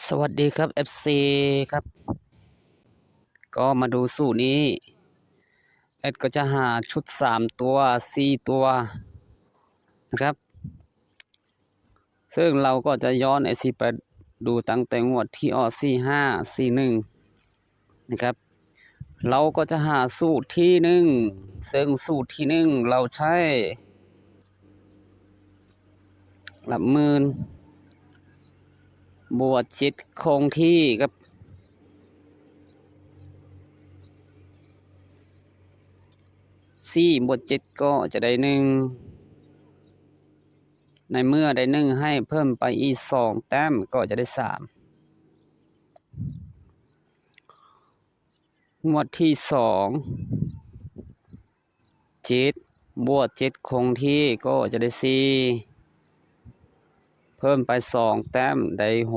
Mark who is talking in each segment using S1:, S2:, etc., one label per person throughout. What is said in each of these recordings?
S1: สวัสดีครับ FC ครับก็มาดูสูตรนี้เอ็ดก็จะหาชุด3ตัว4ตัวนะครับซึ่งเราก็จะย้อนไอไปดูตั้งแต่งวดที่ออก4541นะครับเราก็จะหาสูตรที่1ซึ่งสูตรที่1เราใช้หลักหมื่นบวกจิตคงที่ครับ4บวก7ก็จะได้1ในเมื่อได้1ให้เพิ่มไปอีก2แต้มก็จะได้3งวดที่7บวก7คงที่ก็จะได้4เพิ่มไป2แต้มได้6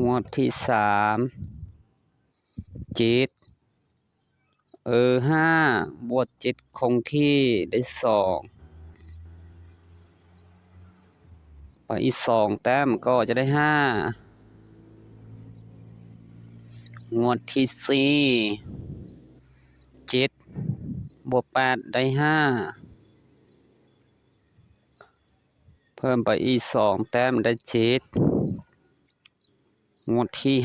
S1: งวดที่75บวก7คงที่ได้2ไปอีก2แต้มก็จะได้5งวดที่7บวก8ได้5เพิ่มไปอีก2แต้มได้7งวดที่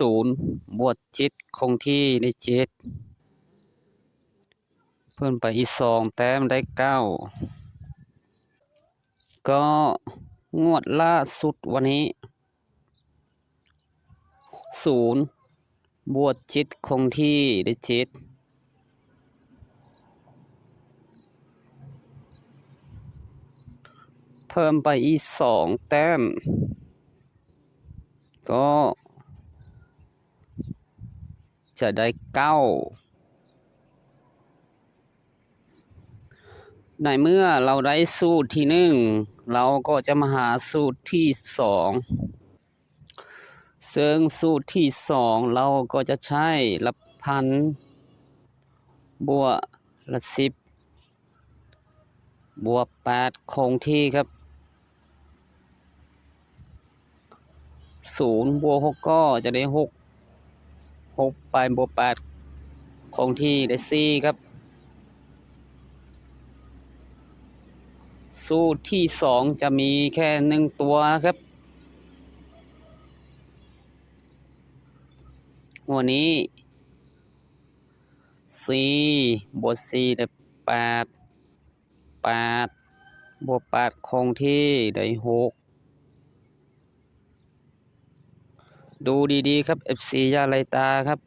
S1: 0บวก7คงที่ได้7เพิ่มไปอีก2แต้มได้9ก็งวดล่าสุดวันนี้0บวก7คงที่ได้7เพิ่มไปอีก2แต้มก็จะได้9ในเมื่อเราได้สูตรที่1เราก็จะมาหาสูตรที่2ซึ่งสูตรที่2เราก็จะใช้หลักพันบวกหลัก10บวก8คงที่ครับ0บวก6ก็จะได้6ไปบวก8คงที่ได้4ครับสูตรที่2จะมีแค่1ตัวครับวันนี้4บวก4ได้8บวก8คงที่ได้6ดูดีๆครับ FC อย่าไล่ตาครับ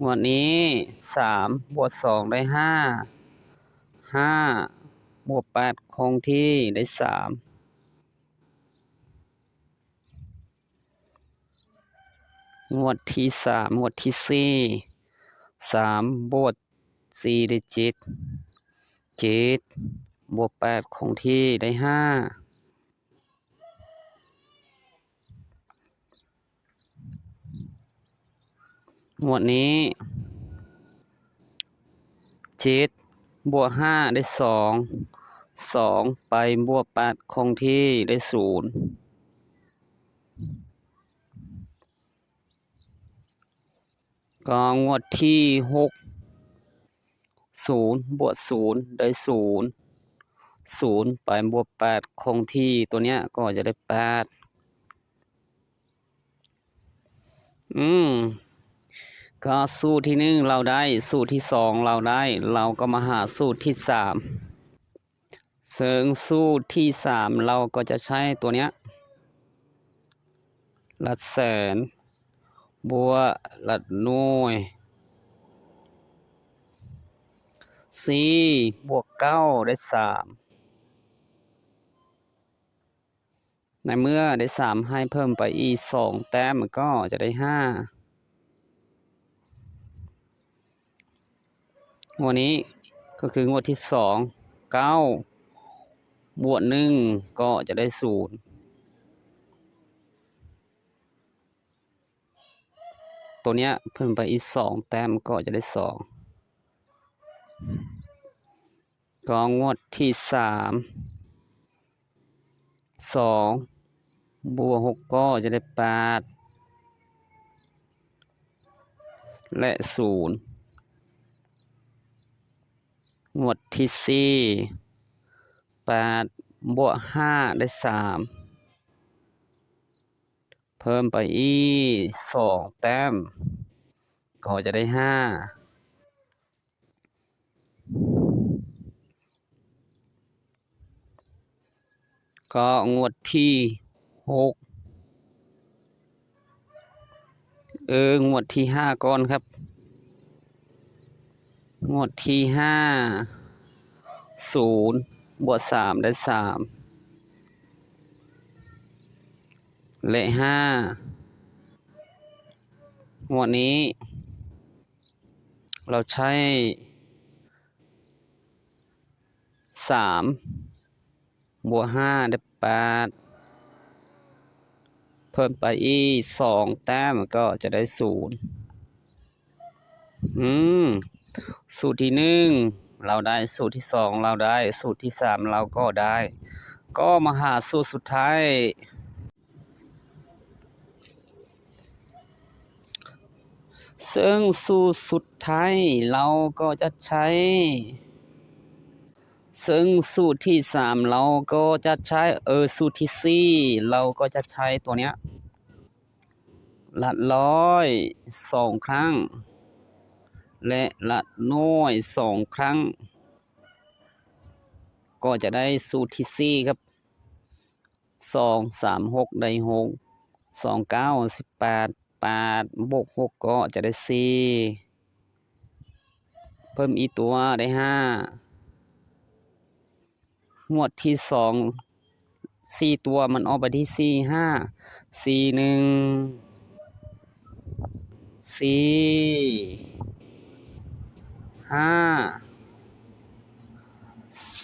S1: วันนี้3บวก2ได้5บวก8คงที่ได้3งวดที่3งวดที่3บวก4ได้7บวก8คงที่ได้5งวดนี้7บวก5ได้2ไปบวก8คงที่ได้0ก็งวดที่6 0บวก0ได้0ไปบวก8คงที่ตัวเนี้ยก็จะได้8ก็สูตรที่1เราได้สูตรที่2เราได้เราก็มาหาสูตรที่3ซึ่งสูตรที่3เราก็จะใช้ตัวเนี้ยหลักแสนบวกหลักหน่วย4บวก9ได้3ในเมื่อได้3ให้เพิ่มไปอีก2แต้มมันก็จะได้5งวดนี้ก็คืองวดที่9บวก1ก็จะได้0ตัวเนี้ยเพิ่มไปอีก2แต้มก็จะได้2ก็งวดที่ 2บวก6ก็จะได้8และ0งวดที่4 8บวก5ได้3เพิ่มไปอีก2แต้มก็จะได้5ก็งวดที่6งวดที่5ก่อนครับงวดที่5 0บวก3ได้3และ5งวดนี้เราใช้3บวก5ได้8เพิ่มไปอีก2แต้มก็จะได้0สูตรที่1เราได้สูตรที่2เราได้สูตรที่3เราก็ได้ก็มาหาสูตรสุดท้ายซึ่งสูตรสุดท้ายเราก็จะใช้ซึ่งสูตรที่3เราก็จะใช้สูตรที่4เราก็จะใช้ตัวเนี้ยหลักร้อย2ครั้งและหลักหน่วย2ครั้งก็จะได้สูตรที่4ครับ2 3 6ได้6 2 9 18 8บวก6ก็จะได้4เพิ่มอีกตัวได้5งวดที่2 4ตัวมันออกไปที่4 5 4 1 4 5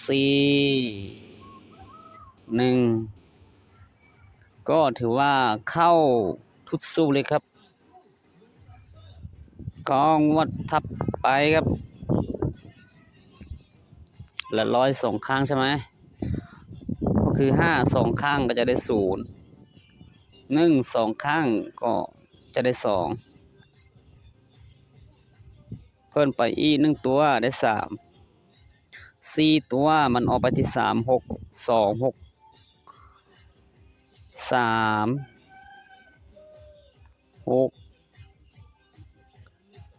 S1: 4 1ก็ถือว่าเข้าทุกสูตรเลยครับก็งวดถัดไปครับละร้อย2ครั้งใช่ไหมก็คือ5 2ครั้งก็จะได้0 1 2ครั้งก็จะได้2เพิ่มไปอีก1ตัวได้3 4ตัวมันออกไปที่3 6 2 6 3 6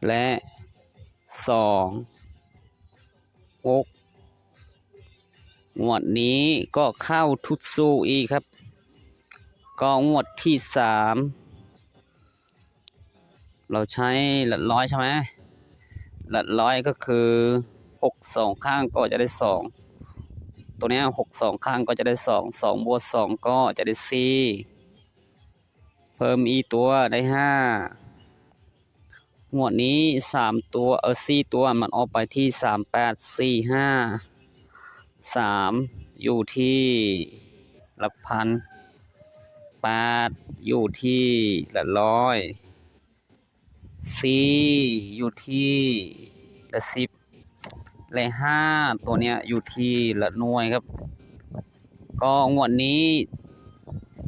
S1: และ2 6งวดนี้ก็เข้าทุกสูตรอีกครับก็งวดที่3เราใช้หลักร้อยใช่ไหมหลักร้อยก็คือ6 2ข้างก็จะได้2ตัวนี้6 2ข้างก็จะได้2 2บวก2ก็จะได้4เพิ่มอีตัวได้5งวดนี้3ตัว4ตัวมันออกไปที่3 8 4 5 3อยู่ที่หลักพัน8อยู่ที่หลักร้อย4อยู่ที่หลัก10และ5ตัวเนี้ยอยู่ที่หลักหน่วยครับก็งวดนี้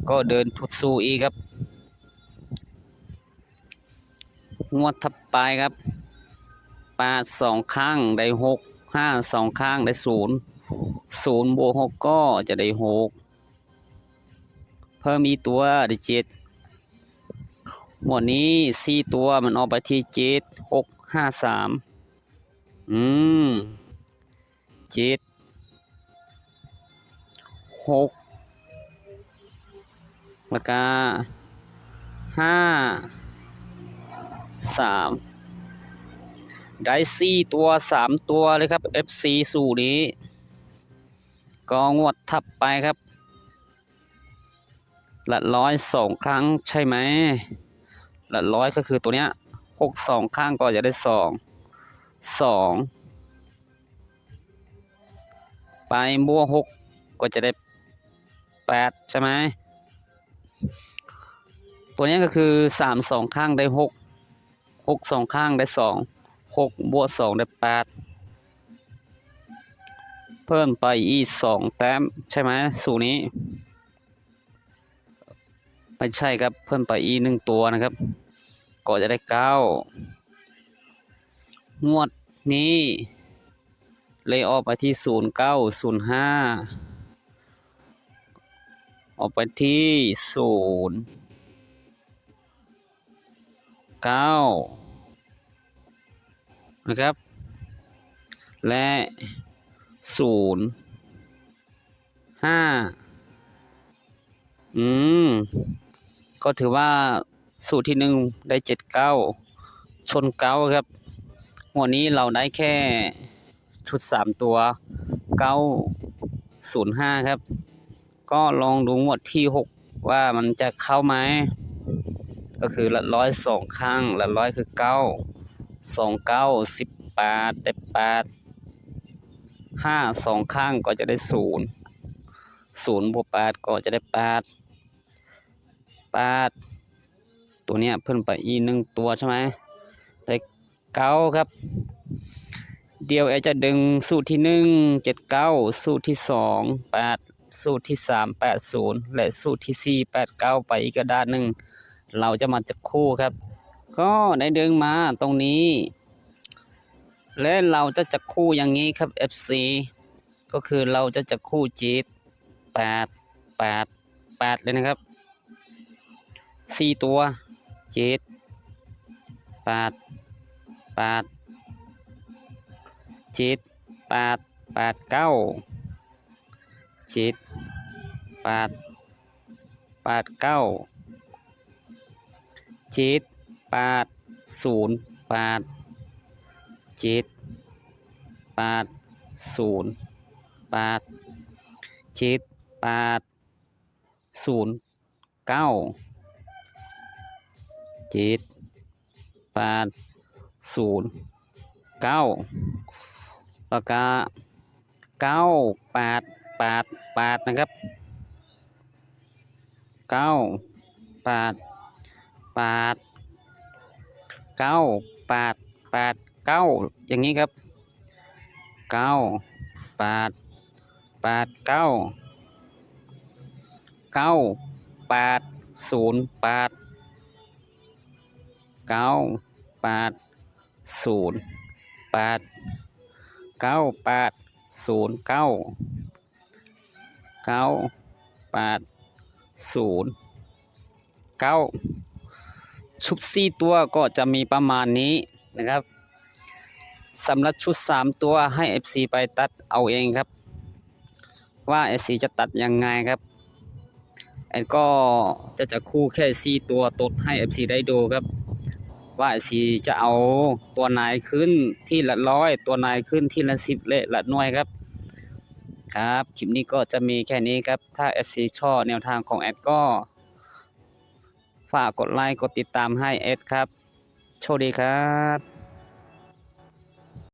S1: ก็เดินทุดสู้อีกครับงวดถัดไปครับ8 2ครั้งได้6 5 2ครั้งได้0 0บวก6ก็จะได้6เพิ่มอีกตัวได้7หมวดนี้4ตัวมันออกไปที่7 6 5 3 7 6แล้วก็5 3ได้4ตัว3ตัวเลยครับ FC สูตรนี้ก็งวดถัดไปครับหลักร้อย2ครั้งใช่ไหมหลักร้อยก็คือตัวเนี้ย6 2ข้างก็จะได้2 ไปบวก6ก็จะได้8ใช่ไหมตัวนี้ก็คือ3 2ข้างได้6 6 2ข้างได้2 6บวก2ได้8เพิ่มไปอีก2แต้มใช่ไหมสูตรนี้ ไม่ใช่ครับเพิ่มไปอีก1ตัวนะครับก็จะได้9งวดนี้เลยออกไปที่0905ออกไปที่09นะครับและ05ก็ถือว่าสูตรที่1ได้79ชน9ครับงวดนี้เราได้แค่ชุด3ตัว905ครับก็ลองดูงวดที่6ว่ามันจะเข้าไหมก็คือละร้อย2ครั้งละร้อยคือ9 2 9 18ได้8 5 2ครั้งก็จะได้0บวก8ก็จะได้8ตัวเนี้ยเพิ่มไปอีก1ตัวใช่ไหมได้9ครับเดี๋ยวจะดึงสูตรที่1 79สูตรที่2 8สูตรที่3 80และสูตรที่4 89ไปอีกกระดานหนึ่งเราจะมาจับคู่ครับก็ได้ดึงมาตรงนี้และเราจะจับคู่อย่างนี้ครับ FC ก็คือเราจะจับคู่7 8 8 8เลยนะครับ4ตัว7 8 8 7 8 8 9 7 8 8 9 7 8 0 8 7 8 0 8 7 8 0 9 7 8 0 9แล้วก็9 8 8 8นะครับ9 8 8 9 8 8 9อย่างนี้ครับ9 8 8 9 9 8 0 8 9 8 0 8 9 8 0 9 9 8 0 9ชุด4ตัวก็จะมีประมาณนี้นะครับสำหรับชุด3ตัวให้ FC ไปตัดเอาเองครับว่า FC จะตัดยังไงครับแอนก็จะคู่แค่4ตัวตดให้ FC ได้ดูครับว่า FC จะเอาตัวไหนขึ้นที่ละ100ตัวไหนขึ้นที่ละ10และละหน่วยครับครับคลิปนี้ก็จะมีแค่นี้ครับถ้า FC ชอบแนวทางของแอดก็ฝากกดไลค์กดติดตามให้แอดครับโชคดีครับ